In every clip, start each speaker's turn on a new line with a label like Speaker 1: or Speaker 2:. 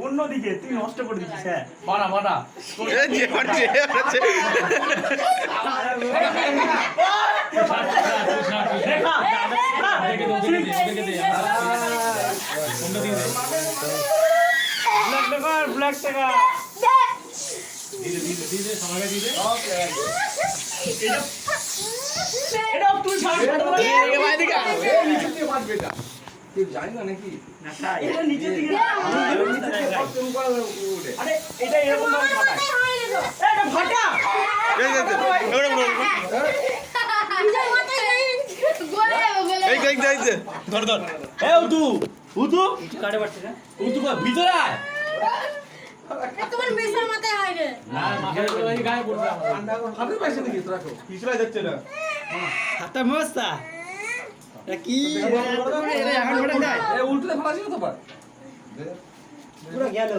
Speaker 1: অন্যদিকে তুই নষ্ট করে দিচ্ছিস। হ্যাঁ বানা ব্ল্যাক টাকা জানি না নাকি নিচে দিকে এটা এরকম ফাটা ধর ধর কাটে পারছিস না ভিতরে আয়
Speaker 2: তোমার মেসার মাথায় হয় রে
Speaker 1: না মাথায় ওই গায়ে পড়বে ঠান্ডা করে হাতে পয়সা দিকে তো রাখো পিছলাই যাচ্ছে না হাতে মস্তা কি এর এখন ফটা যায় এ উল্টোতে ফলাছিল তো পার পুরো গেল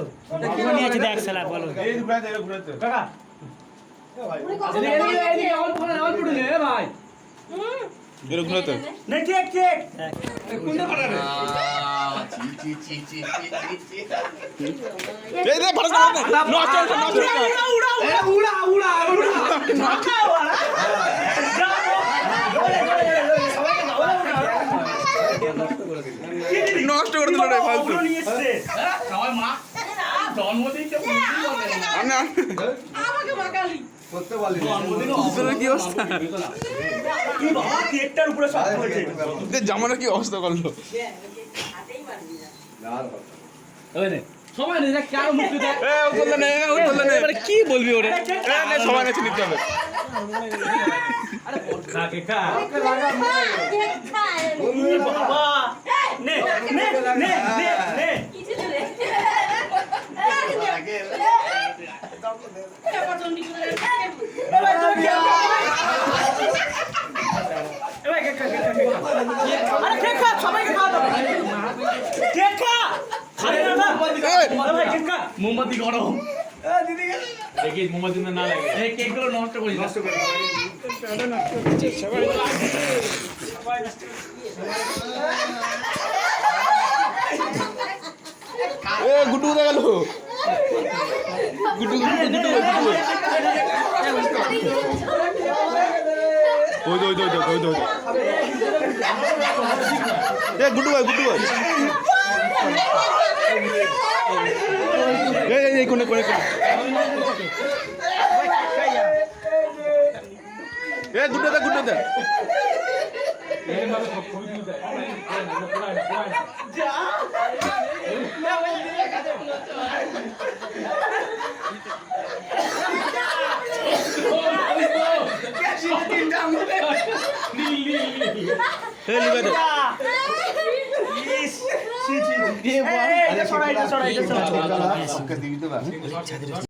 Speaker 1: কি নিয়েছে দেখ শালা বলো এই ঘুরাতে কাকা এদিকে অল্প নে ভাই এর ঘুরাতে না ঠিক কোনটা ফটা রে এই দে ফটা নষ্ট উড়া নষ্ট করে দিল রে ফালতু সবাই মা জন্মদিন কে না
Speaker 2: আমাকে মাকালি
Speaker 3: করতে পারলি
Speaker 1: জন্মদিন
Speaker 3: তোর কি অবস্থা
Speaker 1: কি বাবা কেকটার উপরে সব হয়েছে
Speaker 3: তে জামার কি অবস্থা করলো
Speaker 2: হাতেই পারবি না
Speaker 1: ওই নে সবাই নে দেখ কার মুখ দে
Speaker 3: বললে না এবারে কি বলবি ওরে সবাই কাছে নিতে হবে
Speaker 1: আরে খা কে খা
Speaker 2: দেখ
Speaker 1: বাবা নে
Speaker 2: কিছু দে পছন্দ করে
Speaker 1: এবারে কে খা আরে কে খা সবাইকে খাওয়া দাও কে খা আরে না ভাই কে খা মোমবাতি গরম দিদি দেখি মোমবাতি না লাগে এই কেকগুলো নষ্ট করে সবাই
Speaker 3: এ গুটু কোথায় গেল গুটু ওই এ গুটু ভাই এই কোনে এ গুটু দে
Speaker 1: ছড়াই